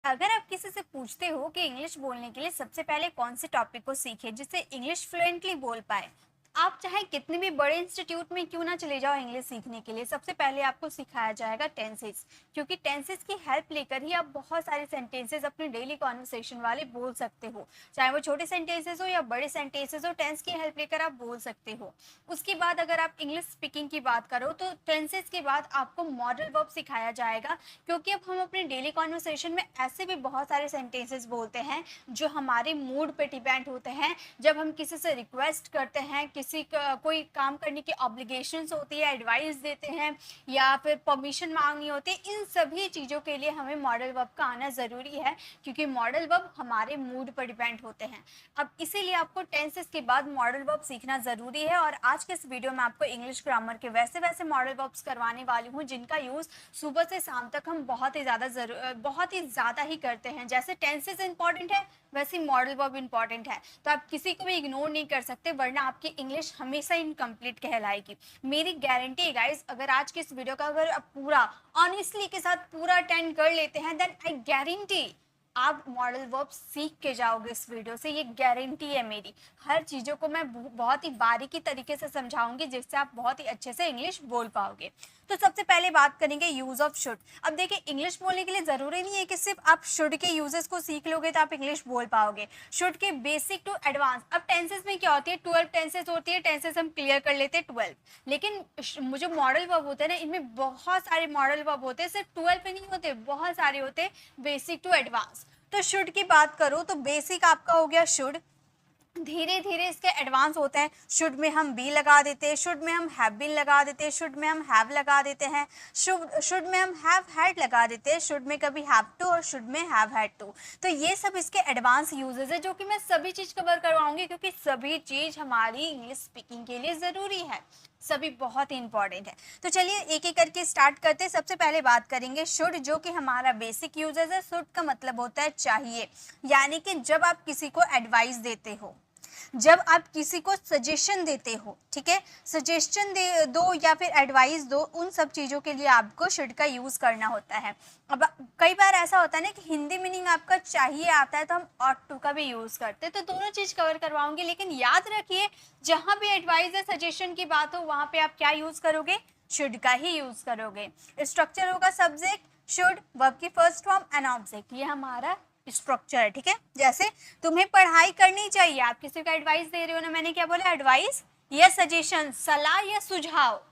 अगर आप किसी से पूछते हो कि इंग्लिश बोलने के लिए सबसे पहले कौन से टॉपिक को सीखे जिससे इंग्लिश फ्लुएंटली बोल पाए, आप चाहे कितने भी बड़े इंस्टीट्यूट में क्यों ना चले जाओ इंग्लिश सीखने के लिए, सबसे पहले आपको सिखाया जाएगा टेंसेस। क्योंकि टेंसेस की हेल्प लेकर ही आप बहुत सारे सेंटेंसेस अपने डेली कॉन्वर्सेशन वाले बोल सकते हो। चाहे वो छोटे सेंटेंसेस हो या बड़े सेंटेंसेस हो, टेंस की हेल्प लेकर आप बोल सकते हो। उसके बाद अगर आप इंग्लिश स्पीकिंग की बात करो तो टेंसेस के बाद आपको मॉडल वर्ब सिखाया जाएगा। क्योंकि अब हम अपने डेली कॉन्वर्सेशन में ऐसे भी बहुत सारे सेंटेंसेस बोलते हैं जो हमारे मूड पे डिपेंड होते हैं। जब हम किसी से रिक्वेस्ट करते हैं, किसी का कोई काम करने की ऑब्लिगेशंस होती है, एडवाइस देते हैं या फिर परमिशन मांगनी होती है, इन सभी चीज़ों के लिए हमें मॉडल वर्ब का आना ज़रूरी है। क्योंकि मॉडल वर्ब हमारे मूड पर डिपेंड होते हैं। अब इसीलिए आपको टेंसेस के बाद मॉडल वर्ब सीखना ज़रूरी है। और आज के इस वीडियो में आपको इंग्लिश ग्रामर के वैसे वैसे मॉडल वर्ब्स करवाने वाली हूँ जिनका यूज़ सुबह से शाम तक हम बहुत ही ज़्यादा ही करते हैं। जैसे टेंसेस इंपॉर्टेंट है, वैसे मॉडल वर्ब इंपॉर्टेंट है। तो आप किसी को भी इग्नोर नहीं कर सकते, वरना आपकी इंग्लिश हमेशा इनकम्प्लीट कहलाएगी। मेरी गारंटी है गाइस, अगर आज के इस वीडियो का अगर आप पूरा ऑनेस्टली के साथ पूरा अटेंड कर लेते हैं, देन आई गारंटी आप मॉडल वर्ब सीख के जाओगे इस वीडियो से। ये गारंटी है मेरी। हर चीज़ों को मैं बहुत ही बारीकी तरीके से समझाऊंगी जिससे आप बहुत ही अच्छे से इंग्लिश बोल पाओगे। तो सबसे पहले बात करेंगे यूज ऑफ शुड। अब देखिए, इंग्लिश बोलने के लिए ज़रूरी नहीं है कि सिर्फ आप शुड के यूजेस को सीख लोगे तो आप इंग्लिश बोल पाओगे। शुड के बेसिक टू एडवांस। अब टेंसेस में क्या होती है, 12 टेंसेस होती है। टेंसेस हम क्लियर कर लेते हैं 12। लेकिन जो मॉडल वर्ब होते हैं ना, इनमें बहुत सारे मॉडल वर्ब होते हैं, सिर्फ 12 पे नहीं होते, बहुत सारे होते हैं बेसिक टू एडवांस। तो शुड की बात करो तो बेसिक आपका हो गया शुड। धीरे धीरे इसके एडवांस होते हैं। शुड में हम बी लगा देते हैं, शुड में हम हैव बीन लगा देते हैं, शुड में हम हैव लगा देते हैं, शुड में हम हैव हैड लगा देते हैं, शुड में कभी हैव टू और शुड में हैव हैड टू। तो ये सब इसके एडवांस यूजेस है जो कि मैं सभी चीज़ कवर करवाऊंगी, क्योंकि सभी चीज़ हमारी इंग्लिश स्पीकिंग के लिए ज़रूरी है। सभी बहुत ही इंपॉर्टेंट है। तो चलिए एक एक करके स्टार्ट करते हैं। सबसे पहले बात करेंगे शुड, जो कि हमारा बेसिक यूजेस है। शुड का मतलब होता है चाहिए, यानी कि जब आप किसी को एडवाइस देते हो, जब आप किसी को सजेशन देते हो, ठीक है, सजेशन दे दो या फिर एडवाइस दो, उन सब चीज़ों के लिए आपको शुड का यूज़ करना होता है। अब कई बार ऐसा होता है ना कि हिंदी मीनिंग आपका चाहिए आता है तो हम ऑट टू का भी यूज़ करते हैं। तो दोनों चीज़ कवर करवाऊंगी, लेकिन याद रखिए जहाँ भी एडवाइस या सजेशन की बात हो वहाँ पे आप क्या यूज़ करोगे, शुड का ही यूज़ करोगे। स्ट्रक्चर होगा सब्जेक्ट, शुड, वर्ब की फर्स्ट फॉर्म एंड ऑब्जेक्ट। ये हमारा स्ट्रक्चर है, ठीक है। जैसे तुम्हें पढ़ाई करनी चाहिए, आप किसी को एडवाइस दे रहे हो ना, मैंने क्या बोला, एडवाइस या सजेशन, सलाह या सुझाव।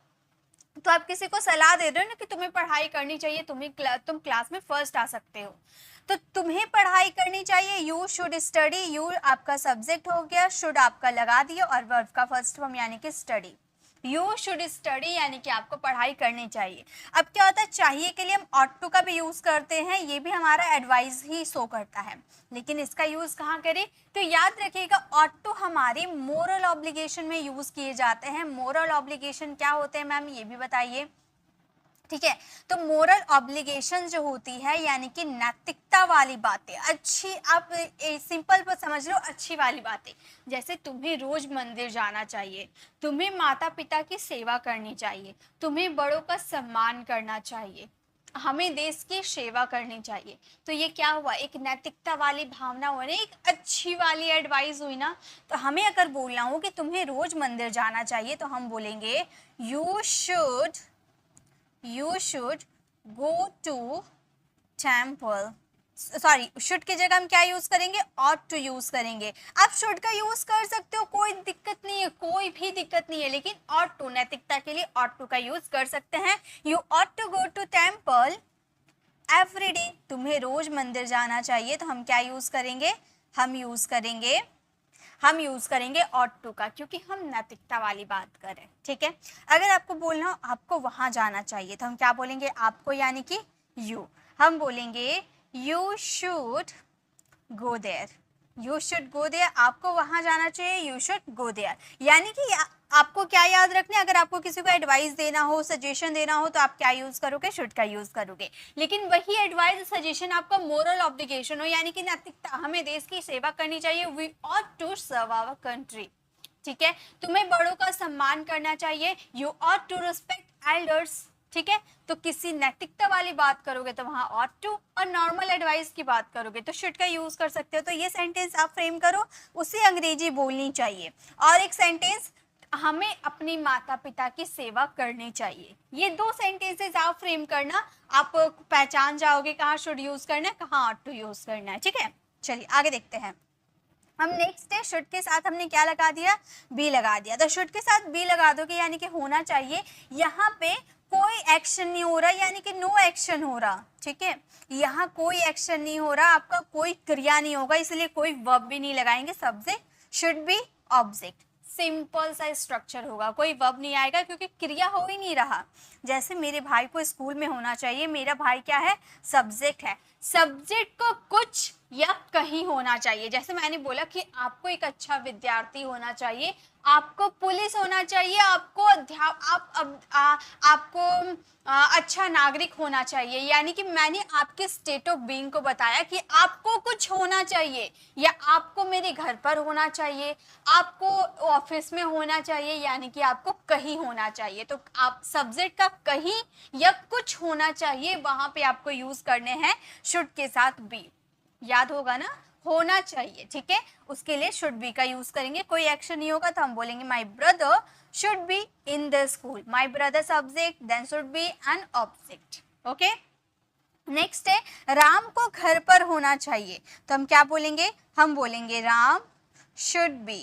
तो आप किसी को सलाह दे रहे हो ना कि तुम्हें पढ़ाई करनी चाहिए, तुम क्लास में फर्स्ट आ सकते हो। तो तुम्हें पढ़ाई करनी चाहिए, यू शुड स्टडी। यू आपका सब्जेक्ट हो गया, शुड आपका लगा दिया और वर्ब का फर्स्ट फॉर्म यानी कि स्टडी। यू शुड स्टडी यानी कि आपको पढ़ाई करनी चाहिए। अब क्या होता है, चाहिए के लिए हम ऑट टू का भी यूज करते हैं, ये भी हमारा एडवाइस ही शो करता है। लेकिन इसका यूज कहाँ करें, तो याद रखिएगा ऑट टू हमारे मोरल ऑब्लिगेशन में यूज किए जाते हैं। मोरल ऑब्लिगेशन क्या होते हैं मैम, ये भी बताइए, ठीक है। तो मोरल ऑब्लिगेशन जो होती है यानी कि नैतिकता वाली बातें, अच्छी, आप सिंपल पर समझ लो, अच्छी वाली बातें। जैसे तुम्हें रोज मंदिर जाना चाहिए, तुम्हें माता पिता की सेवा करनी चाहिए, तुम्हें बड़ों का सम्मान करना चाहिए, हमें देश की सेवा करनी चाहिए। तो ये क्या हुआ, एक नैतिकता वाली भावना हुई ना, एक अच्छी वाली एडवाइस हुई ना। तो हमें अगर बोलना हो कि तुम्हें रोज मंदिर जाना चाहिए तो हम बोलेंगे you should go to temple। Sorry, should की जगह हम क्या यूज करेंगे, ought to यूज करेंगे। आप शुड का यूज कर सकते हो, कोई दिक्कत नहीं है, कोई भी दिक्कत नहीं है, लेकिन ought to नैतिकता के लिए ought to का यूज कर सकते हैं। you ought to go to temple every day। तुम्हें रोज मंदिर जाना चाहिए तो हम क्या यूज करेंगे, हम यूज करेंगे ought to का, क्योंकि हम नैतिकता वाली बात करें, ठीक है। अगर आपको बोलना हो आपको वहां जाना चाहिए तो हम क्या बोलेंगे, आपको यानी कि यू, हम बोलेंगे you should go there. You should go there, आपको वहां जाना चाहिए, यू शुड गो देयर। यानी कि आपको क्या याद रखना है, अगर आपको किसी को एडवाइस देना हो, सजेशन देना हो, तो आप क्या यूज करोगे, शुड का यूज करोगे। लेकिन वही एडवाइस सजेशन आपका मोरल ऑब्लिगेशन हो, यानी कि नैतिकता, हमें देश की सेवा करनी चाहिए, we ought to serve our country, ठीक है। तुम्हें बड़ों का सम्मान करना चाहिए, you ought to respect elders. ठीक है। तो किसी नैतिकता वाली बात करोगे तो वहां ought to, और नॉर्मल एडवाइस की बात करोगे तो should का यूज कर सकते हो। तो ये सेंटेंस आप फ्रेम करो, उसे अंग्रेजी बोलनी चाहिए। और एक सेंटेंस, हमें अपनी माता पिता की सेवा करनी चाहिए। ये दो सेंटेंसेस आप फ्रेम करना, आप पहचान जाओगे कहाँ शुड यूज करना है, कहाँ ought to यूज करना है। ठीक है, चलिए आगे देखते हैं। हम नेक्स्ट है, शुड के साथ हमने क्या लगा दिया, बी लगा दिया। तो शुड के साथ बी लगा दोगे यानी कि होना चाहिए। यहाँ पे कोई एक्शन नहीं हो रहा, यानी कि नो एक्शन हो रहा। ठीक है, यहाँ कोई एक्शन नहीं हो रहा, आपका कोई क्रिया नहीं होगा, इसलिए कोई वर्ब भी नहीं लगाएंगे। Subject should be object, simple सा स्ट्रक्चर होगा, कोई वर्ब नहीं आएगा क्योंकि क्रिया हो ही नहीं रहा। जैसे मेरे भाई को स्कूल में होना चाहिए, मेरा भाई क्या है, सब्जेक्ट है। सब्जेक्ट को कुछ या कहीं होना चाहिए। जैसे मैंने बोला कि आपको एक अच्छा विद्यार्थी होना चाहिए, आपको पुलिस होना चाहिए, आपको आपको अच्छा नागरिक होना चाहिए। यानी कि मैंने आपके स्टेट ऑफ बीइंग को बताया कि आपको कुछ होना चाहिए, या आपको मेरे घर पर होना चाहिए, आपको ऑफिस में होना चाहिए, यानी कि आपको कहीं होना चाहिए। तो आप सब्जेक्ट का कहीं या कुछ होना चाहिए, वहां पे आपको यूज करने हैं शुड के साथ बी। याद होगा ना, होना चाहिए। ठीक है, उसके लिए शुड बी का यूज करेंगे। कोई एक्शन नहीं होगा तो हम बोलेंगे my brother should be in the school. My brother subject, then should be an object. Okay, next है, राम को घर पर होना चाहिए। तो हम क्या बोलेंगे, हम बोलेंगे Ram should be,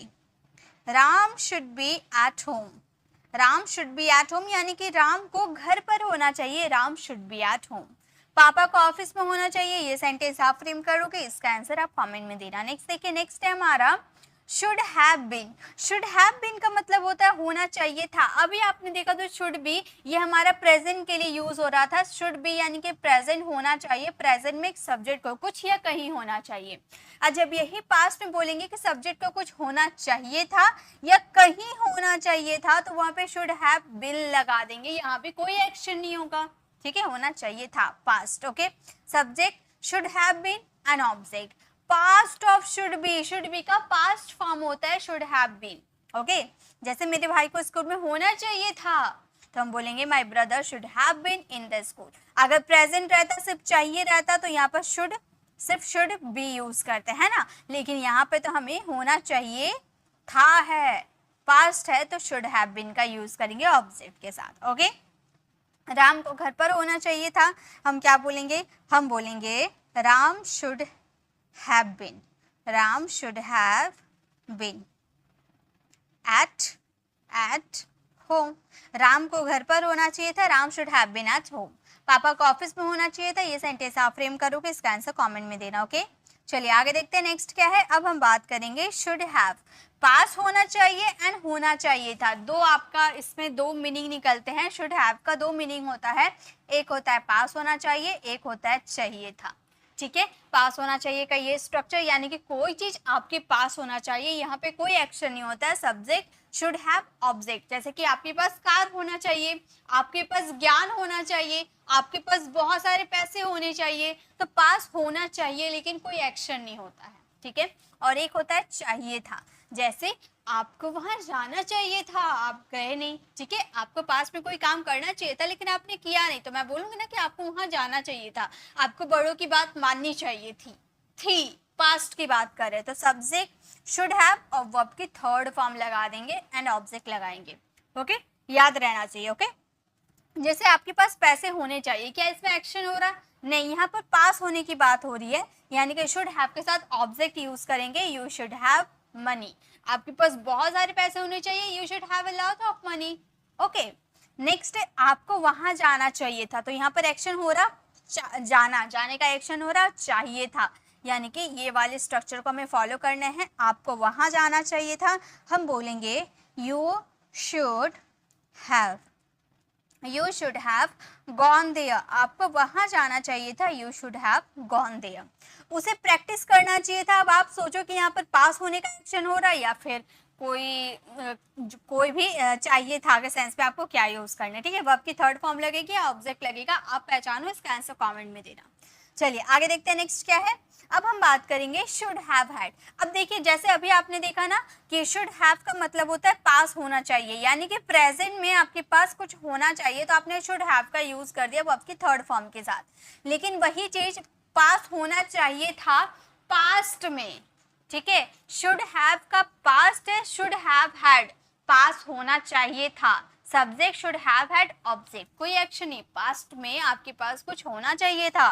Ram should be at home. Ram should be at home यानी कि राम को घर पर होना चाहिए, Ram should be at home. पापा को ऑफिस में होना चाहिए, ये सेंटेंस आप फ्रेम करोगे, इसका आंसर आप कमेंट में देना। नेक्स्ट देखिए, नेक्स्ट है हमारा should have been. Should have been का मतलब होता है होना चाहिए था। अभी आपने देखा तो शुड बी ये हमारा प्रेजेंट के लिए यूज हो रहा था। शुड बी यानी कि प्रेजेंट होना चाहिए, प्रेजेंट में एक सब्जेक्ट को कुछ या कहीं होना चाहिए। और जब यही पास्ट में बोलेंगे कि सब्जेक्ट को कुछ होना चाहिए था या कहीं होना चाहिए था, तो वहां पे शुड हैव बीन लगा देंगे, यहाँ पे कोई एक्शन नहीं होगा। ठीक है, होना चाहिए था, past. Okay, subject should have been an object. Past of should be का पास्ट फॉर्म होता है शुड हैव बीन। ओके, जैसे मेरे भाई को स्कूल में होना चाहिए था तो हम बोलेंगे my brother should have been in the school. अगर प्रेजेंट रहता, सिर्फ चाहिए रहता, तो यहाँ पर सिर्फ शुड बी यूज करते हैं ना, लेकिन यहाँ पे तो हमें होना चाहिए था है, पास्ट है, तो शुड हैव बीन का यूज करेंगे ऑब्जेक्ट के साथ। ओके, राम को घर पर होना चाहिए था, हम क्या बोलेंगे, हम बोलेंगे Ram should have been, Ram should have been at home। Ram को घर पर होना चाहिए था, Ram should have been at home। पापा को ऑफिस में होना चाहिए था, ये सेंटेंस आप फ्रेम करोगे, इसका आंसर कमेंट में देना। ओके, चलिए आगे देखते हैं। नेक्स्ट क्या है, अब हम बात करेंगे शुड हैव। पास होना चाहिए एंड होना चाहिए था, दो आपका इसमें दो मीनिंग निकलते हैं। शुड हैव का दो मीनिंग होता है, एक होता है पास होना चाहिए, एक होता है चाहिए था। ठीक है, पास होना चाहिए का ये स्ट्रक्चर, यानी कि कोई चीज आपके पास होना चाहिए, यहाँ पे कोई एक्शन नहीं होता है। सब्जेक्ट शुड हैव ऑब्जेक्ट, जैसे कि आपके पास कार होना चाहिए, आपके पास ज्ञान होना चाहिए, आपके पास बहुत सारे पैसे होने चाहिए, तो पास होना चाहिए लेकिन कोई एक्शन नहीं होता है। ठीक है, और एक होता है चाहिए था, जैसे आपको वहां जाना चाहिए था, आप गए नहीं। ठीक है, आपको पास में कोई काम करना चाहिए था लेकिन आपने किया नहीं, तो मैं बोलूंगी ना कि आपको वहां जाना चाहिए था, आपको बड़ों की बात माननी चाहिए थी पास्ट की बात कर रहे हैं। तो सब्जेक्ट शुड हैव और वर्ब की थर्ड फॉर्म लगा देंगे एंड ऑब्जेक्ट लगाएंगे। ओके, याद रहना चाहिए। ओके, जैसे आपके पास पैसे होने चाहिए, क्या इसमें एक्शन हो रहा नहीं, यहाँ पर पास होने की बात हो रही है, यानी कि शुड हैव के साथ ऑब्जेक्ट यूज करेंगे। यू शुड हैव मनी, आपके पास बहुत सारे पैसे होने चाहिए, you should have a lot of money. Okay, next आपको वहां जाना चाहिए था, तो यहाँ पर एक्शन हो रहा जाने का एक्शन हो रहा चाहिए था, यानी कि ये वाले स्ट्रक्चर को हमें फॉलो करना है। आपको वहां जाना चाहिए था, हम बोलेंगे you should have, you should have gone there. आपको वहां जाना चाहिए था, you should have gone there. उसे प्रैक्टिस करना चाहिए था। अब आप सोचो कि यहाँ पर पास होने का एक्शन हो रहा है या फिर कोई भी चाहिए था के सेंस पे आपको क्या यूज करना है। ठीक है, वर्ब की थर्ड फॉर्म लगेगी या ऑब्जेक्ट लगेगा, आप पहचानो, इसका आंसर कमेंट में देना। चलिए आगे देखते हैं, नेक्स्ट क्या है। अब हम बात करेंगे शुड हैव हैड। अब देखिए जैसे अभी आपने देखा ना कि शुड हैव का मतलब होता है पास होना चाहिए, यानी कि प्रेजेंट में आपके पास कुछ होना चाहिए, तो आपने शुड हैव का यूज कर दिया वो आपकी थर्ड फॉर्म के साथ। लेकिन वही चीज पास होना चाहिए था पास्ट में, ठीक है। शुड हैव का पास्ट है शुड हैव हैड, पास होना चाहिए था। Subject should have had, object कोई एक्शन नहीं, पास्ट में आपके पास कुछ होना चाहिए था,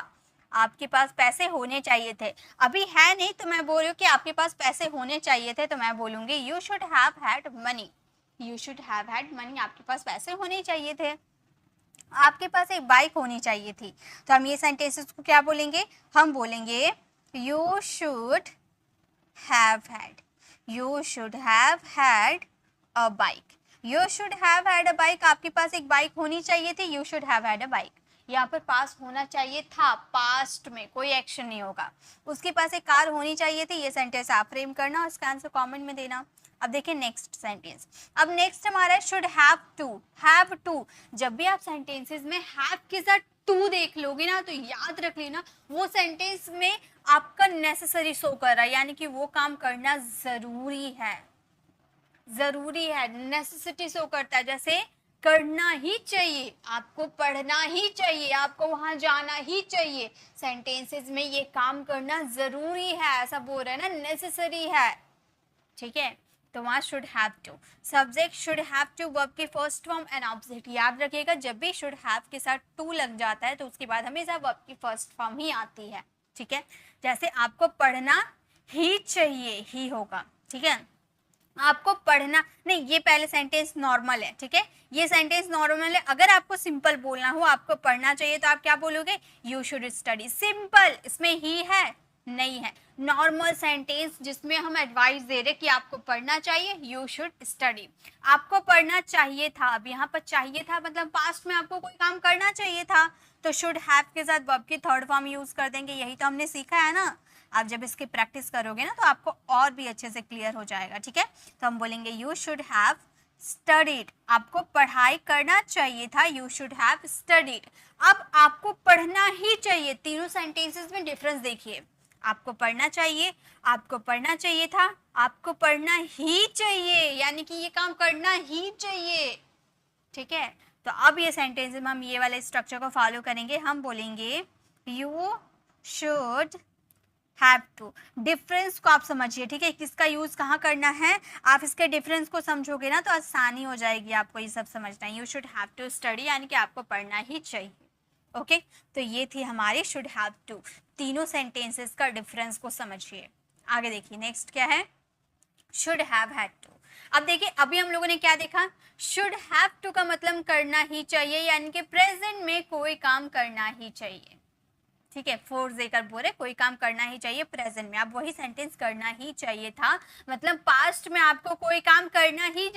आपके पास पैसे होने चाहिए थे। अभी है नहीं तो मैं बोल रही हूँ कि आपके पास पैसे होने चाहिए थे, तो मैं बोलूंगी you should have had money, you should have had money, आपके पास पैसे होने चाहिए थे। आपके पास एक बाइक होनी चाहिए थी, तो हम ये सेंटेंसेस को क्या बोलेंगे, हम बोलेंगे you should have had, you should have had a bike, you should have had a bike, आपके पास एक बाइक होनी चाहिए थी, you should have had a bike. यहाँ पर पास होना चाहिए था, पास्ट में कोई एक्शन नहीं होगा। उसके पास एक कार होनी चाहिए थी, ये सेंटेंस आप फ्रेम करना और इसका आंसर कमेंट में देना। अब देखिए नेक्स्ट सेंटेंस। अब नेक्स्ट हमारा है should have to. Have to, जब भी आप सेंटेंसेस में हैव के साथ टू देख लोगे ना तो याद रख लेना वो सेंटेंस में आपका नेसेसरी शो कर रहा है, यानी कि वो काम करना जरूरी है, जरूरी है, नेसेसिटी शो करता है। जैसे करना ही चाहिए, आपको पढ़ना ही चाहिए, आपको वहां जाना ही चाहिए, सेंटेंसेस में ये काम करना जरूरी है, ऐसा बोल रहा है ना, नेसेसरी है, ठीक है। तो वहां should have to, subject should have to, verb की फर्स्ट फॉर्म एंड ऑब्जेक्ट। याद रखिएगा जब भी शुड हैव के साथ टू लग जाता है तो उसके बाद हमेशा वर्ब की फर्स्ट फॉर्म ही आती है, ठीक है। जैसे आपको पढ़ना ही चाहिए, ही होगा, ठीक है। आपको पढ़ना नहीं, ये पहले सेंटेंस नॉर्मल है, ठीक है, ये सेंटेंस नॉर्मल है। अगर आपको सिंपल बोलना हो, आपको पढ़ना चाहिए, तो आप क्या बोलोगे, यू शुड स्टडी। सिंपल, इसमें ही है नहीं है, नॉर्मल सेंटेंस जिसमें हम एडवाइस दे रहे कि आपको पढ़ना चाहिए, यू शुड स्टडी। आपको पढ़ना चाहिए था, अब यहाँ पर चाहिए था मतलब पास्ट में आपको कोई काम करना चाहिए था, तो शुड हैव के साथ वर्ब की थर्ड फॉर्म यूज कर देंगे, यही तो हमने सीखा है ना। आप जब इसकी प्रैक्टिस करोगे ना तो आपको और भी अच्छे से क्लियर हो जाएगा, ठीक है। तो हम बोलेंगे यू शुड हैव स्टडीड, आपको पढ़ाई करना चाहिए था, यू शुड हैव स्टडीड। अब आपको पढ़ना ही चाहिए, तीनों सेंटेंसेस में डिफरेंस देखिए, आपको पढ़ना चाहिए, आपको पढ़ना चाहिए था, आपको पढ़ना ही चाहिए, यानी कि ये काम करना ही चाहिए, ठीक है। तो अब ये सेंटेंस में हम ये वाले स्ट्रक्चर को फॉलो करेंगे, हम बोलेंगे you should have to. Difference को आप समझिए, ठीक है, किसका यूज कहाँ करना है, आप इसके डिफरेंस को समझोगे ना तो आसानी हो जाएगी आपको ये सब समझना। You should have to study, यानी कि आपको पढ़ना ही चाहिए, ओके। तो ये थी हमारी शुड हैव टू, तीनों सेंटेंसेस का डिफरेंस को समझिए। आगे देखिए नेक्स्ट क्या है, शुड हैव हैड टू। अब देखिए अभी हम लोगों ने क्या देखा, शुड हैव टू का मतलब करना ही चाहिए, यानी कि प्रेजेंट में कोई काम करना ही चाहिए, ठीक है। फोर्स देकर बोले कोई काम करना ही चाहिए प्रेजेंट में, अब वही सेंटेंस करना ही चाहिए था, मतलब पास्ट में आपको कोई काम करना ही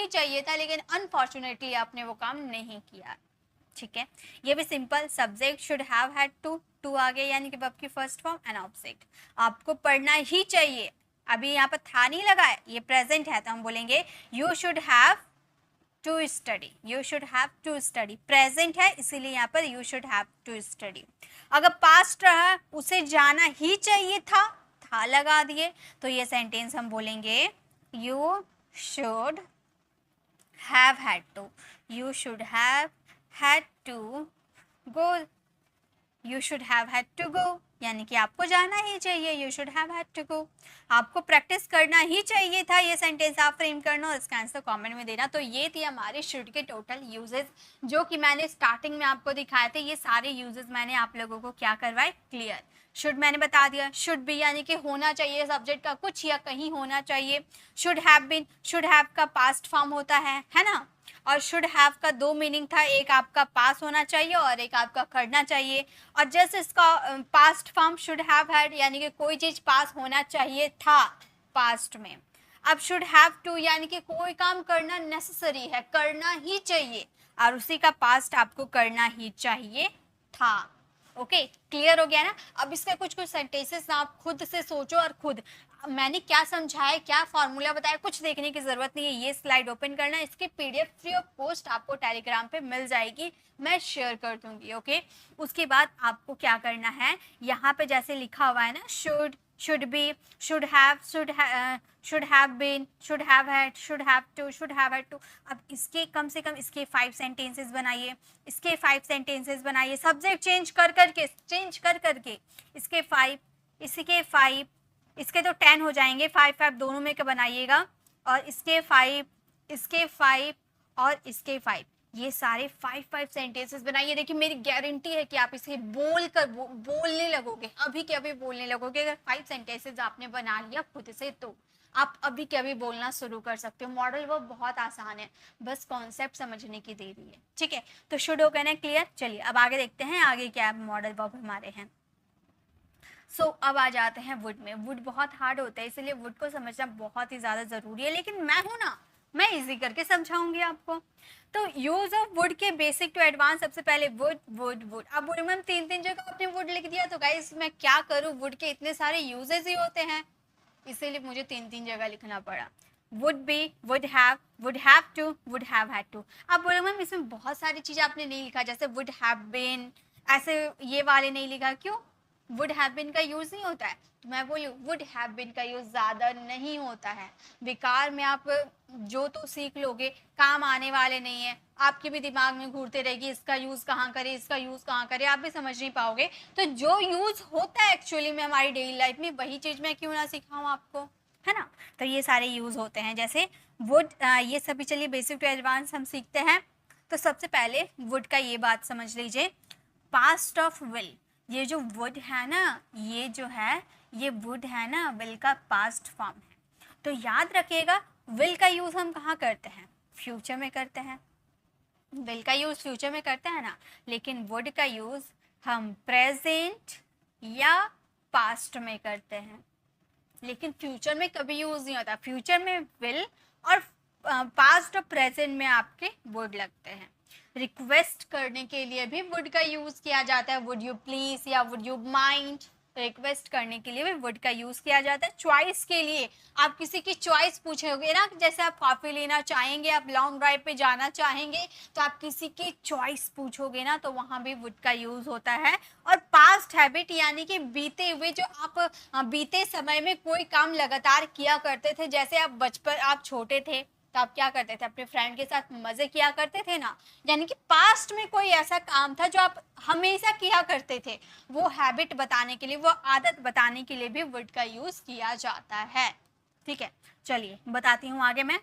चाहिए था, लेकिन अनफॉर्चुनेटली आपने वो काम नहीं किया, ठीक है। ये भी simple, subject should have had to, to आ गया यानी कि वर्ब की फर्स्ट फॉर्म एंड ऑब्जेक्ट। आपको पढ़ना ही चाहिए, अभी यहाँ पर था नहीं लगा है, ये प्रेजेंट है, तो हम बोलेंगे you should have to study, you should have to study, present है इसीलिए यहाँ पर you should have to study. अगर पास्ट रहा, उसे जाना ही चाहिए था लगा दिए, तो ये सेंटेंस हम बोलेंगे you should have had to, you should have had to go, you should have had to go, यानी कि आपको जाना ही चाहिए, you should have had to go. आपको प्रैक्टिस करना ही चाहिए था, ये सेंटेंस आप फ्रेम करना और इसका आंसर कमेंट में देना। तो ये थी हमारे शुड के टोटल यूजेस, जो कि मैंने स्टार्टिंग में आपको दिखाए थे। ये सारे यूजेस मैंने आप लोगों को क्या करवाए, क्लियर। शुड मैंने बता दिया, शुड बी यानी कि होना चाहिए, सब्जेक्ट का कुछ या कहीं होना चाहिए। Should have been, should have का पास्ट फॉर्म होता है ना, और शुड हैव का दो मीनिंग था, एक आपका पास होना चाहिए और एक आपका करना चाहिए। और जैसे इसका past form should have had, यानी कि कोई चीज पास होना चाहिए था पास्ट में। अब शुड हैव टू यानी कि कोई काम करना नेसेसरी है, करना ही चाहिए, और उसी का पास्ट आपको करना ही चाहिए था, ओके। क्लियर हो गया ना। अब इसका कुछ कुछ सेंटेंसेस ना आप खुद से सोचो और खुद मैंने क्या समझाया, क्या फॉर्मूला बताया, कुछ देखने की जरूरत नहीं है। ये स्लाइड ओपन करना, इसकी पीडीएफ फ्री ऑफ कॉस्ट आपको टेलीग्राम पे मिल जाएगी, मैं शेयर कर दूंगी। ओके, उसके बाद आपको क्या करना है, यहाँ पे जैसे लिखा हुआ है ना, should be, should have, should have been, should have had, should have to, should have had to. अब इसके कम से कम इसके 5 सेंटेंसेस बनाइए, इसके 5 सेंटेंसेस बनाइए, सब्जेक्ट चेंज कर करके इसके 5, इसके 5, इसके तो 10 हो जाएंगे, 5 दोनों में के बनाइएगा, और इसके 5, इसके 5 और इसके 5, ये सारे 5 सेंटेंसेस बनाइए। देखिए मेरी गारंटी है कि आप इसे बोलने लगोगे, अभी के अभी बोलने लगोगे। अगर 5 सेंटेंसेस आपने बना लिया खुद से तो आप अभी के अभी बोलना शुरू कर सकते हो। मॉडल वर्ब बहुत आसान है, बस कॉन्सेप्ट समझने की देरी है। ठीक है, तो शुड हो गया ना क्लियर। चलिए अब आगे देखते हैं आगे क्या मॉडल वर्ब हमारे हैं। सो अब आ जाते हैं वुड में। वुड बहुत हार्ड होता है, इसलिए वुड को समझना बहुत ही ज़्यादा ज़रूरी है, लेकिन मैं हूं ना, मैं इजी करके समझाऊंगी आपको। तो यूज ऑफ वुड के बेसिक टू एडवांस, सबसे पहले वुड वुड वुड। अब वुड में 3 जगह आपने वुड लिख दिया, तो गाइस मैं क्या करूँ, वुड के इतने सारे यूजेस ही होते हैं, इसीलिए मुझे 3 जगह लिखना पड़ा। Would be, would have to, would have had to. अब बोलो मैम इसमें बहुत सारी चीज़ें आपने नहीं लिखा, जैसे वुड हैव बीन, ऐसे ये वाले नहीं लिखा, क्यों? वुड हैव बीन का यूज नहीं होता है, तो मैं बोली वुड हैव बीन का यूज ज्यादा नहीं होता है। बेकार में आप जो तो सीख लोगे, काम आने वाले नहीं है, आपके भी दिमाग में घूरते रहेगी इसका यूज कहाँ करे, इसका यूज कहाँ करे, आप भी समझ नहीं पाओगे। तो जो यूज होता है एक्चुअली में हमारी डेली लाइफ में, वही चीज मैं क्यों ना सिखाऊं आपको, है ना। तो ये सारे यूज होते हैं, जैसे वुड, ये सभी चलिए बेसिक टू एडवांस हम सीखते हैं। तो सबसे पहले वुड का ये बात समझ लीजिए, पास्ट ऑफ विल। ये जो वुड है ना, ये जो है, ये वुड है ना, विल का पास्ट फॉर्म है। तो याद रखिएगा विल का यूज हम कहाँ करते हैं, फ्यूचर में करते हैं। विल का यूज फ्यूचर में करते हैं ना, लेकिन वुड का यूज हम प्रेजेंट या पास्ट में करते हैं, लेकिन फ्यूचर में कभी यूज नहीं होता। फ्यूचर में विल और पास्ट और प्रेजेंट में आपके वुड लगते हैं। रिक्वेस्ट करने के लिए भी वुड का यूज किया जाता है, वुड यू प्लीज या वुड यू माइंड, रिक्वेस्ट करने के लिए भी वुड का यूज किया जाता है। चॉइस के लिए, आप किसी की चॉइस पूछोगे ना, जैसे आप कॉफी लेना चाहेंगे, आप लॉन्ग ड्राइव पे जाना चाहेंगे, तो आप किसी की चॉइस पूछोगे ना, तो वहां भी वुड का यूज होता है। और पास्ट हैबिट यानी कि बीते हुए, जो आप बीते समय में कोई काम लगातार किया करते थे, जैसे आप बचपन, आप छोटे थे तो आप क्या करते थे, अपने फ्रेंड के साथ मजे किया करते थे ना, यानी कि पास्ट में कोई ऐसा काम था जो आप हमेशा किया करते थे, वो हैबिट बताने के लिए, वो आदत बताने के लिए भी वुड का यूज किया जाता है। ठीक है, चलिए बताती हूँ आगे मैं।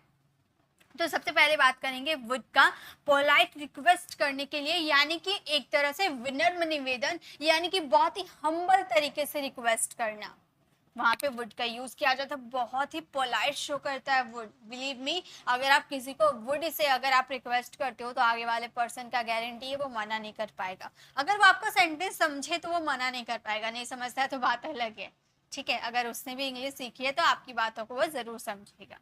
तो सबसे पहले बात करेंगे वुड का पोलाइट रिक्वेस्ट करने के लिए, यानी कि एक तरह से विनम्र निवेदन, यानी कि बहुत ही हम्बल तरीके से रिक्वेस्ट करना, वहां पे वुड का यूज किया जाता है। बहुत ही पोलाइट शो करता है वुड, बिलीव मी। अगर आप किसी को वुड से अगर आप रिक्वेस्ट करते हो, तो आगे वाले पर्सन का गारंटी है वो मना नहीं कर पाएगा। अगर वो आपका सेंटेंस समझे तो वो मना नहीं कर पाएगा, नहीं समझता है तो बात अलग है। ठीक है, अगर उसने भी इंग्लिश सीखी है तो आपकी बातों को वो जरूर समझेगा।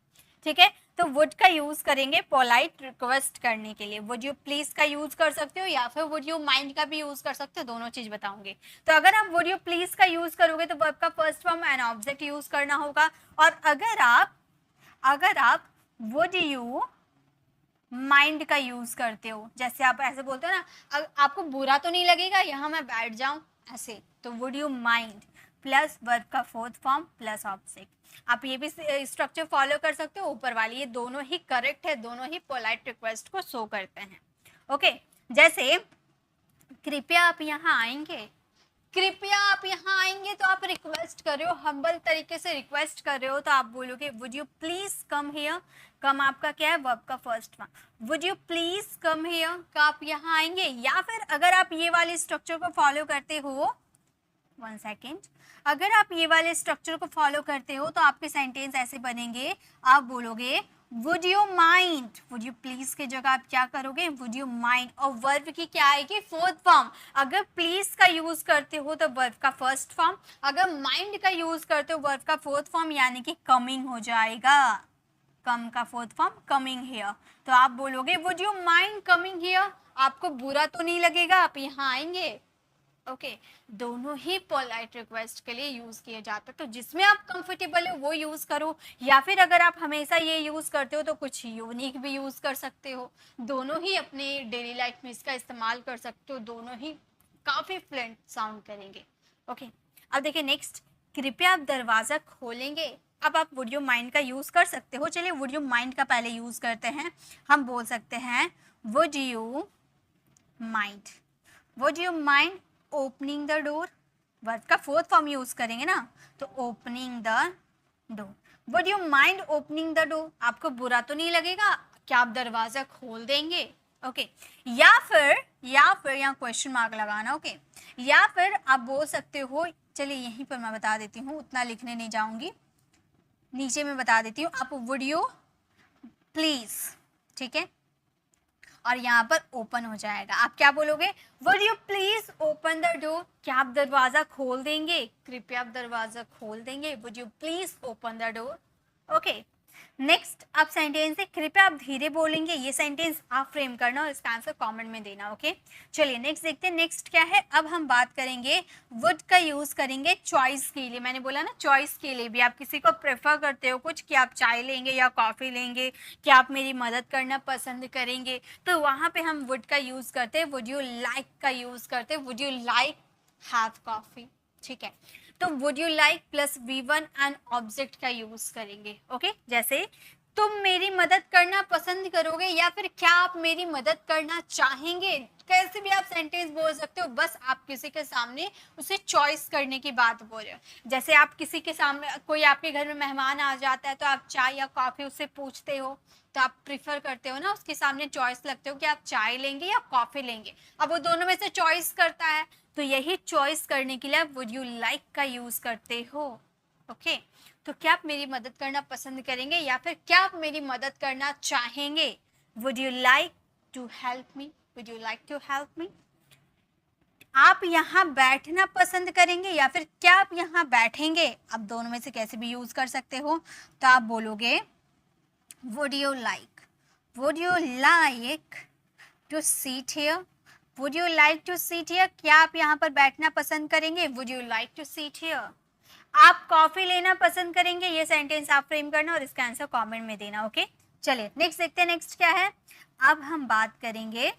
ठीक है, तो वुड का यूज करेंगे पोलाइट रिक्वेस्ट करने के लिए। वुड यू प्लीज का यूज कर सकते हो, या फिर वुड यू माइंड का भी यूज कर सकते हो, दोनों चीज बताऊंगी। तो अगर आप वुड यू प्लीज का यूज करोगे तो वर्ब का first form an object use करना होगा। और अगर आप वुड यू माइंड का यूज करते हो, जैसे आप ऐसे बोलते हो ना, आपको बुरा तो नहीं लगेगा यहाँ मैं बैठ जाऊं ऐसे, तो would you mind plus verb का फोर्थ फॉर्म प्लस ऑब्जेक्ट। आप ये भी स्ट्रक्चर फॉलो कर सकते हो ऊपर वाली, ये दोनों ही करेक्ट है, दोनों ही पोलाइट रिक्वेस्ट को शो करते हैं। ओके, जैसे कृपया आप यहाँ आएंगे, कृपया आप यहाँ आएंगे, तो आप रिक्वेस्ट कर रहे हो, हम्बल तरीके से रिक्वेस्ट कर रहे हो, तो आप बोलोगे would you please come here. Come आपका क्या है, वर्ब का first form. Would you please come here, का आप यहाँ आएंगे। या फिर अगर आप ये वाले स्ट्रक्चर को फॉलो करते हो, वन सेकेंड, अगर आप ये वाले स्ट्रक्चर को फॉलो करते हो तो आपके सेंटेंस ऐसे बनेंगे, आप बोलोगे would you mind, would you please की जगह आप क्या करोगे, वुड यू माइंड। और वर्ब की क्या आएगी, फोर्थ फॉर्म। अगर प्लीज का यूज करते हो तो वर्ब का फर्स्ट फॉर्म, अगर माइंड का यूज करते हो वर्ब का फोर्थ फॉर्म, यानी कि कमिंग हो जाएगा। कम का फोर्थ फॉर्म कमिंग हियर, तो आप बोलोगे would you mind coming here, आपको बुरा तो नहीं लगेगा आप यहाँ आएंगे। ओके दोनों ही पोलाइट रिक्वेस्ट के लिए यूज किए जाते हैं, तो जिसमें आप कंफर्टेबल हो वो यूज करो, या फिर अगर आप हमेशा ये यूज करते हो तो कुछ यूनिक भी यूज कर सकते हो। दोनों ही अपने डेली लाइफ में इसका इस्तेमाल कर सकते हो, दोनों ही काफी फ्लुएंट साउंड करेंगे। ओके अब देखिए नेक्स्ट, कृपया आप दरवाजा खोलेंगे। अब आप वुड यू माइंड का यूज कर सकते हो, चलिए वुड यू माइंड का पहले यूज करते हैं। हम बोल सकते हैं would you mind, would you mind opening the door. Word का फोर्थ फॉर्म यूज करेंगे ना, तो opening the door. Would you mind opening the door, आपको बुरा तो नहीं लगेगा, क्या आप दरवाजा खोल देंगे? ओके या फिर यहाँ क्वेश्चन मार्क लगाना। ओके या फिर आप बोल सकते हो, चलिए यहीं पर मैं बता देती हूँ, उतना लिखने नहीं जाऊंगी, नीचे में बता देती हूँ। आप वुड यू प्लीज, ठीक है, और यहाँ पर ओपन हो जाएगा। आप क्या बोलोगे? Would you please open the door, क्या आप दरवाजा खोल देंगे? कृपया आप दरवाजा खोल देंगे, would you please open the door. Okay next अब सेंटेंस है कृपया आप धीरे बोलेंगे, ये सेंटेंस आप फ्रेम करना और इसका आंसर कमेंट में देना। ओके चलिए नेक्स्ट देखते हैं, नेक्स्ट क्या है। अब हम बात करेंगे वुड का यूज करेंगे चॉइस के लिए। मैंने बोला ना चॉइस के लिए भी, आप किसी को प्रेफर करते हो कुछ कि आप चाय लेंगे या कॉफी लेंगे, क्या आप मेरी मदद करना पसंद करेंगे, तो वहां पे हम वुड का यूज करते हैं, वुड यू लाइक का यूज करते हैं, would you like have coffee, ठीक है। तो would you like plus V1 and object का यूज करेंगे। ओके जैसे तुम मेरी मदद करना पसंद करोगे, या फिर क्या आप मेरी मदद करना चाहेंगे, कैसे भी आप सेंटेंस बोल सकते हो, बस आप किसी के सामने उसे चॉइस करने की बात बोल रहे हो। जैसे आप किसी के सामने, कोई आपके घर में मेहमान आ जाता है तो आप चाय या कॉफी उससे पूछते हो, तो आप प्रिफर करते हो ना, उसके सामने चॉइस लगते हो कि आप चाय लेंगे या कॉफी लेंगे। अब वो दोनों में से चॉइस करता है, तो यही चॉइस करने के लिए आप वुड यू लाइक का यूज करते हो। ओके तो क्या आप मेरी मदद करना पसंद करेंगे, या फिर क्या आप मेरी मदद करना चाहेंगे? Would you like to help me, would you like to help me. आप यहाँ बैठना पसंद करेंगे, या फिर क्या आप यहाँ बैठेंगे? आप दोनों में से कैसे भी यूज कर सकते हो, तो आप बोलोगे would you like, would you like to sit here, would you like to sit here, क्या आप यहाँ पर बैठना पसंद करेंगे? would you like to sit here। आप कॉफी लेना पसंद करेंगे, ये सेंटेंस आप फ्रेम करना और इसका आंसर कमेंट में देना। ओके चलिए नेक्स्ट देखते हैं, नेक्स्ट क्या है। अब हम बात करेंगे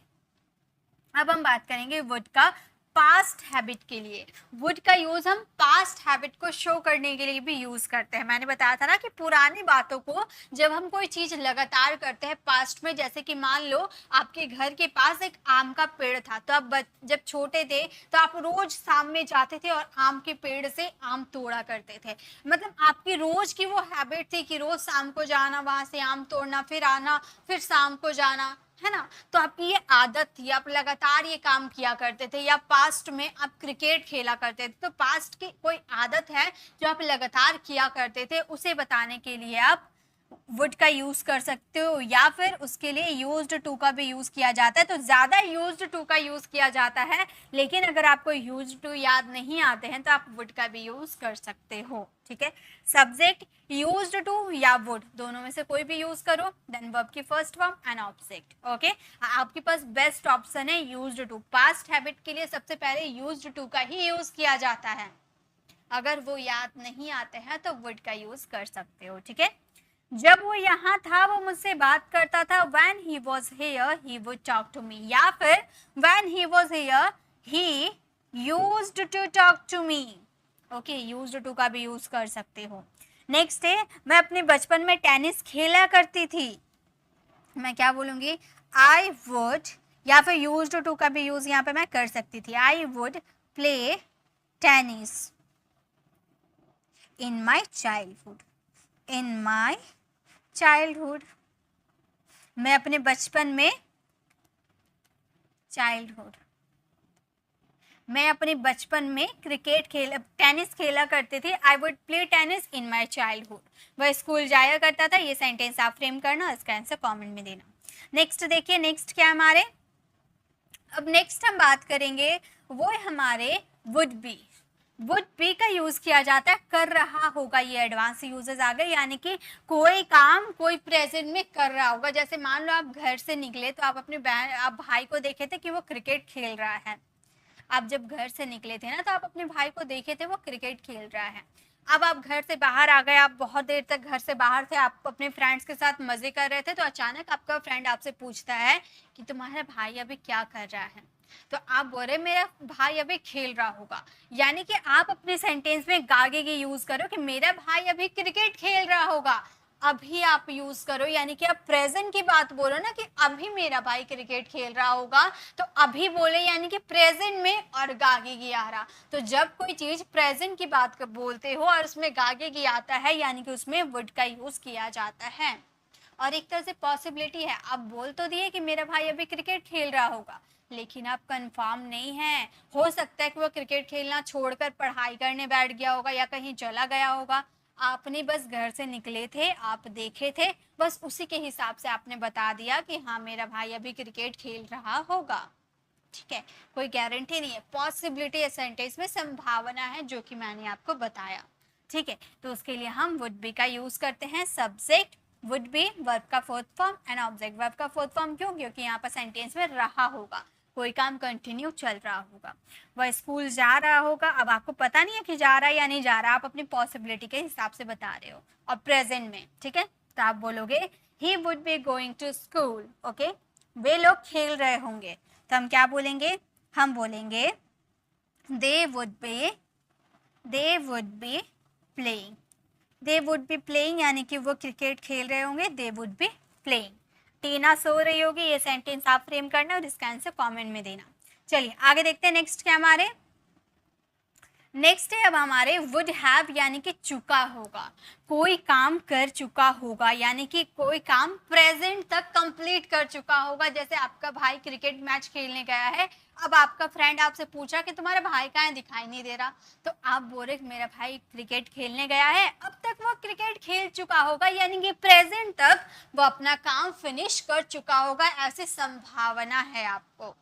वुड का पास्ट हैबिट के लिए। वुड का यूज हम पास्ट हैबिट को शो करने के लिए भी यूज करते हैं। मैंने बताया था ना कि पुरानी बातों को जब हम कोई चीज लगातार करते हैं पास्ट में, जैसे कि मान लो आपके घर के पास एक आम का पेड़ था, तो आप जब छोटे थे तो आप रोज शाम में जाते थे और आम के पेड़ से आम तोड़ा करते थे। मतलब आपकी रोज की वो हैबिट थी कि रोज शाम को जाना, वहां से आम तोड़ना, फिर आना, फिर शाम को जाना, है ना। तो आपकी ये आदत थी, आप लगातार ये काम किया करते थे। या पास्ट में आप क्रिकेट खेला करते थे, तो पास्ट की कोई आदत है जो आप लगातार किया करते थे, उसे बताने के लिए आप वुड का यूज कर सकते हो, या फिर उसके लिए यूज्ड टू का भी यूज किया जाता है। तो ज्यादा यूज्ड टू का यूज किया जाता है, लेकिन अगर आपको यूज्ड टू याद नहीं आते हैं तो आप वुड का भी यूज कर सकते हो, ठीक है। सब्जेक्ट यूज्ड टू या वुड, दोनों में से कोई भी यूज करो, देन वर्ब की first form and object. Okay आपके पास बेस्ट ऑप्शन है यूज्ड टू। पास्ट हैबिट के लिए सबसे पहले यूज्ड टू का ही यूज किया जाता है, अगर वो याद नहीं आते हैं तो वुड का यूज कर सकते हो, ठीक है। जब वो यहाँ था वो मुझसे बात करता था, when he was here he would talk to me, या फिर when he was here he used to talk to me। Okay used to का भी यूज कर सकते हो। नेक्स्ट है, मैं अपने बचपन में टेनिस खेला करती थी। मैं क्या बोलूंगी? I would, या फिर used to का भी यूज यहाँ पे मैं कर सकती थी। I would play tennis in my childhood, in my childhood, मैं अपने बचपन में, चाइल्डहुड, मैं अपने बचपन में टेनिस खेला करती थी। I would play tennis in my childhood, वह स्कूल जाया करता था। ये सेंटेंस आप फ्रेम करना, इसका आंसर कमेंट में देना। नेक्स्ट देखिए, नेक्स्ट क्या हमारे, अब नेक्स्ट हम बात करेंगे वो हमारे वुड बी। वुड बी का यूज किया जाता है कर रहा होगा, ये एडवांस यूजेस आ गए, यानी कि कोई काम कोई प्रेजेंट में कर रहा होगा। जैसे मान लो आप घर से निकले तो आप अपने आप भाई को देखे थे कि वो क्रिकेट खेल रहा है, आप जब घर से निकले थे ना तो आप अपने भाई को देखे थे वो क्रिकेट खेल रहा है। अब आप घर से बाहर आ गए, आप बहुत देर तक घर से बाहर थे, आप अपने फ्रेंड्स के साथ मजे कर रहे थे, तो अचानक आपका फ्रेंड आपसे पूछता है कि तुम्हारा भाई अभी क्या कर रहा है। तो आप बोल रहे मेरा भाई अभी खेल रहा होगा, यानी कि आप अपने सेंटेंस में गागे की यूज करो कि मेरा भाई अभी क्रिकेट खेल रहा होगा। अभी आप यूज करो, यानी कि आप प्रेजेंट की बात बोलो ना कि अभी मेरा भाई क्रिकेट खेल रहा होगा, तो अभी बोले यानी कि प्रेजेंट में और गागे की आ रहा। तो जब कोई चीज प्रेजेंट की बात कर बोलते हो और उसमें गागे की आता है, यानी कि उसमें वुड का यूज किया जाता है। और एक तरह से पॉसिबिलिटी है, आप बोल तो दिए कि मेरा भाई अभी क्रिकेट खेल रहा होगा, लेकिन आप कंफर्म नहीं है, हो सकता है कि वो क्रिकेट खेलना छोड़कर पढ़ाई करने बैठ गया होगा या कहीं चला गया होगा। आपने बस घर से निकले थे, आप देखे थे, बस उसी के हिसाब से आपने बता दिया कि हाँ मेरा भाई अभी क्रिकेट खेल रहा होगा। ठीक है, कोई गारंटी नहीं है, पॉसिबिलिटी है, सेंटेंस में संभावना है जो कि मैंने आपको बताया। ठीक है, तो उसके लिए हम वुड बी का यूज करते हैं। सब्जेक्ट वुड बी, वर्ब का fourth form, and object. Verb का फोर्थ फॉर्म क्यों? क्योंकि यहाँ पर सेंटेंस में रहा होगा, कोई काम कंटिन्यू चल रहा होगा। वह स्कूल जा रहा होगा, अब आपको पता नहीं है कि जा रहा है या नहीं जा रहा, आप अपनी पॉसिबिलिटी के हिसाब से बता रहे हो और प्रेजेंट में। ठीक है, तो आप बोलोगे he would be going to school. Okay, वे लोग खेल रहे होंगे, तो हम क्या बोलेंगे? हम बोलेंगे they would be playing. They would be playing यानी कि वो क्रिकेट खेल रहे होंगे, दे वुड बी प्लेइंग। टीना सो रही होगी, ये सेंटेंस आप फ्रेम करना और इसका आंसर कमेंट में देना। चलिए आगे देखते हैं, नेक्स्ट क्या हमारे नेक्स्ट है अब हमारे वुड हैव, यानी कि चुका होगा, कोई काम कर चुका होगा, यानी कि कोई काम प्रेजेंट तक कंप्लीट कर चुका होगा। जैसे आपका भाई क्रिकेट मैच खेलने गया है, अब आपका फ्रेंड आपसे पूछा कि तुम्हारा भाई कहाँ है, दिखाई नहीं दे रहा, तो आप बोले मेरा भाई क्रिकेट खेलने गया है, अब तक वो क्रिकेट खेल चुका होगा, यानी कि प्रेजेंट तक वो अपना काम फिनिश कर चुका होगा, ऐसी संभावना है आपको।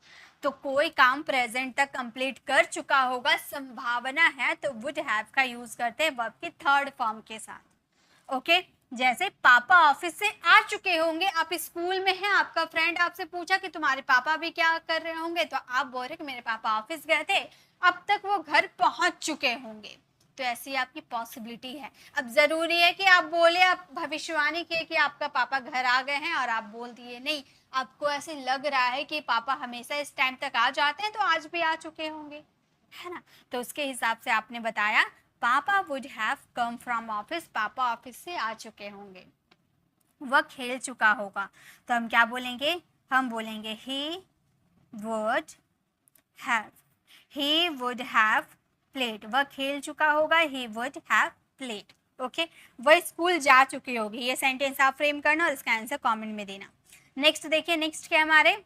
तो कोई काम प्रेजेंट तक कंप्लीट कर चुका होगा, संभावना है, तो वुड हैव का यूज करते हैं वर्ब की थर्ड फॉर्म के साथ। ओके, जैसे पापा ऑफिस से आ चुके होंगे, आप स्कूल में हैं, आपका फ्रेंड आपसे पूछा कि तुम्हारे पापा भी क्या कर रहे होंगे, तो आप बोल रहे कि मेरे पापा ऑफिस गए थे, अब तक वो घर पहुंच चुके होंगे। तो ऐसी आपकी पॉसिबिलिटी है। अब जरूरी है कि आप बोले, आप भविष्यवाणी किए कि आपका पापा घर आ गए हैं और आप बोल दिए नहीं, आपको ऐसे लग रहा है कि पापा हमेशा इस टाइम तक आ जाते हैं, तो आज भी आ चुके होंगे, है ना। तो उसके हिसाब से आपने बताया पापा would have come from office, पापा ऑफिस से आ चुके होंगे, वह खेल चुका होगा, तो हम क्या बोलेंगे? हम बोलेंगे he would have, he would have played, वह खेल चुका होगा, he would have played. Okay, वह स्कूल जा चुकी होगी, ये सेंटेंस आप फ्रेम करना और इसका आंसर कमेंट में देना। नेक्स्ट देखिए, नेक्स्ट क्या हमारे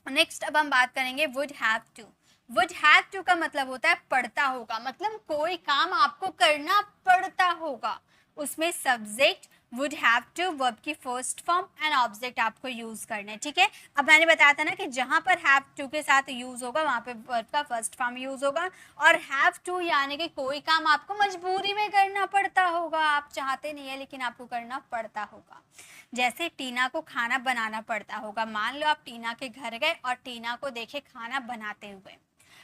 नेक्स्ट अब हम बात करेंगे would have to. Would have to का मतलब होता है पड़ता होगा, मतलब कोई काम आपको करना पड़ता होगा, उसमें subject would have to, verb की फर्स्ट फॉर्म एंड ऑब्जेक्ट आपको यूज करना है। ठीक है, अब मैंने बताया था ना कि जहां पर हैव टू के साथ यूज होगा वहां पे वर्ब का फर्स्ट फॉर्म यूज होगा, और हैव टू यानी कि कोई काम आपको मजबूरी में करना पड़ता होगा, आप चाहते नहीं है लेकिन आपको करना पड़ता होगा। जैसे टीना को खाना बनाना पड़ता होगा, मान लो आप टीना के घर गए और टीना को देखे खाना बनाते हुए,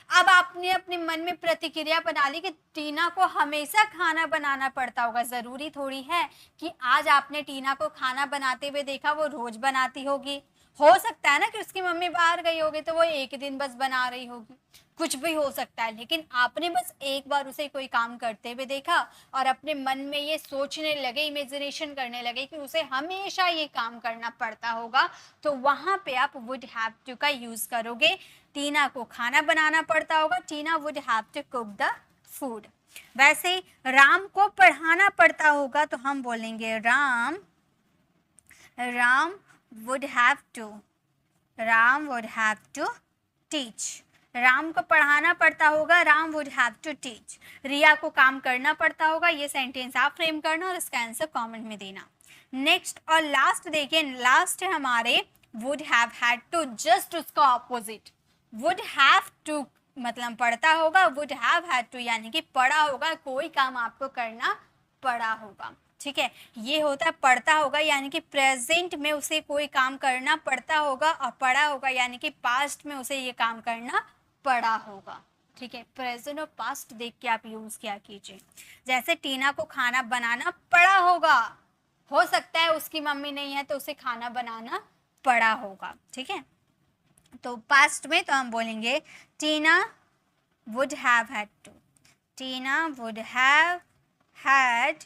अब आपने अपने मन में प्रतिक्रिया बना ली कि टीना को हमेशा खाना बनाना पड़ता होगा। जरूरी थोड़ी है कि आज आपने टीना को खाना बनाते हुए देखा वो रोज बनाती होगी, हो सकता है ना कि उसकी मम्मी बाहर गई होगी तो वो एक दिन बस बना रही होगी, कुछ भी हो सकता है, लेकिन आपने बस एक बार उसे कोई काम करते हुए देखा और अपने मन में ये सोचने लगे, इमेजिनेशन करने लगे कि उसे हमेशा ये काम करना पड़ता होगा, तो वहां पे आप वुड हैव टू का यूज करोगे। टीना को खाना बनाना पड़ता होगा, Tina would have to cook the food. वैसे राम को पढ़ाना पड़ता होगा, तो हम बोलेंगे Ram would have to teach. Ram को पढ़ाना पड़ता होगा, Ram would have to teach. Riya को काम करना पड़ता होगा, ये सेंटेंस आप फ्रेम करना और इसका आंसर कमेंट में देना। नेक्स्ट और लास्ट देखिए, लास्ट है हमारे would have had to, just उसका ऑपोजिट। वुड हैव टू मतलब पढ़ता होगा, वुड हैव हैड टू यानी कि पढ़ा होगा, कोई काम आपको करना पड़ा होगा। ठीक है, ये होता है पढ़ता होगा यानी कि प्रेजेंट में उसे कोई काम करना पड़ता होगा, और पड़ा होगा यानी कि पास्ट में उसे ये काम करना पड़ा होगा। ठीक है, प्रेजेंट और पास्ट देख के आप यूज किया कीजिए। जैसे टीना को खाना बनाना पड़ा होगा, हो सकता है उसकी मम्मी नहीं है तो उसे खाना बनाना पड़ा होगा। ठीक है, तो पास्ट में तो हम बोलेंगे Tina would have had to, Tina would have had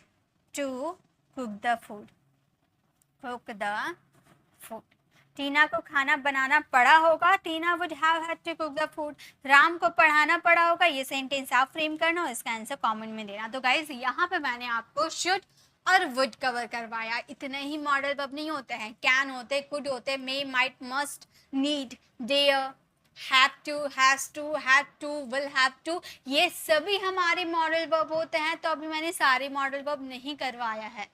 to cook the food, cook the food. Tina को खाना बनाना पड़ा होगा, Tina would have had to cook the food. Ram को पढ़ाना पड़ा होगा, ये सेंटेंस आप फ्रेम करना और इसका आंसर कमेंट में देना। तो गाइज यहाँ पे मैंने आपको शुड और वुड कवर करवाया। इतने ही मॉडल वर्ब नहीं होते हैं, कैन होते, कुड होते, may, might, must, need, dare, have to, has to, had to, will have to, ये सभी हमारे मॉडल वर्ब होते हैं। तो अभी मैंने सारे मॉडल वर्ब नहीं करवाया है,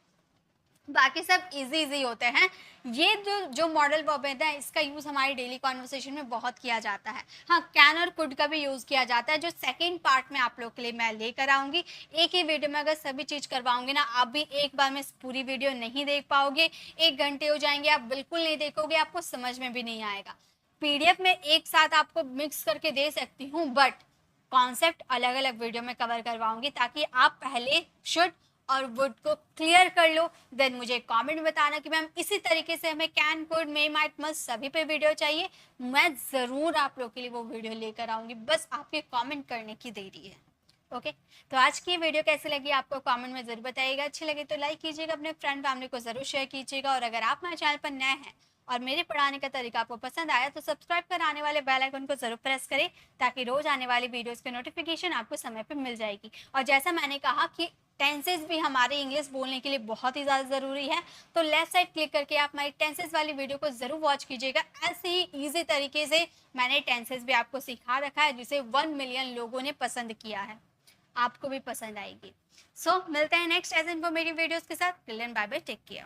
बाकी सब इजी होते हैं। ये जो मॉडल वर्ब है इसका यूज हमारी डेली कॉन्वर्सेशन में बहुत किया जाता है। हाँ, कैन और कुड का भी यूज किया जाता है, जो सेकंड पार्ट में आप लोग के लिए मैं लेकर आऊंगी। एक ही वीडियो में अगर सभी चीज करवाऊंगी ना, आप भी एक बार में पूरी वीडियो नहीं देख पाओगे, 1 घंटे हो जाएंगे, आप बिल्कुल नहीं देखोगे, आपको समझ में भी नहीं आएगा। पीडीएफ में एक साथ आपको मिक्स करके दे सकती हूँ, बट कॉन्सेप्ट अलग अलग वीडियो में कवर करवाऊंगी, ताकि आप पहले शुड और वुड को क्लियर कर लो। देन मुझे कमेंट बताना कि मैम इसी तरीके से हमें can, could, may, might, must सभी पे वीडियो चाहिए। मैं ज़रूर आप लोग के लिए वो वीडियो लेकर आऊँगी, बस आपके कमेंट करने की देरी है। ओके, तो आज की वीडियो कैसी लगी आपको कमेंट में ज़रूर बताइएगा। अच्छी लगे तो लाइक कीजिएगा, अपने फ्रेंड फैमिली को ज़रूर शेयर कीजिएगा, और अगर आप मेरे चैनल पर नए हैं और मेरे पढ़ाने का तरीका आपको पसंद आया तो सब्सक्राइब कर आने वाले बेल आइकन को जरूर प्रेस करें, ताकि रोज आने वाली वीडियोस की नोटिफिकेशन आपको समय पे मिल जाएगी। और जैसा मैंने कहा कि टेंसेज भी हमारे इंग्लिश बोलने के लिए बहुत ही ज़्यादा ज़रूरी है, तो लेफ्ट साइड क्लिक करके आप हमारी टेंसेज वाली वीडियो को ज़रूर वॉच कीजिएगा। ऐसे ही ईजी तरीके से मैंने टेंसेज भी आपको सिखा रखा है, जिसे 1 मिलियन लोगों ने पसंद किया है, आपको भी पसंद आएगी। सो मिलते हैं नेक्स्ट एज इन्फॉर्मेटिव वीडियोज़ के साथ। Till then bye bye, take care.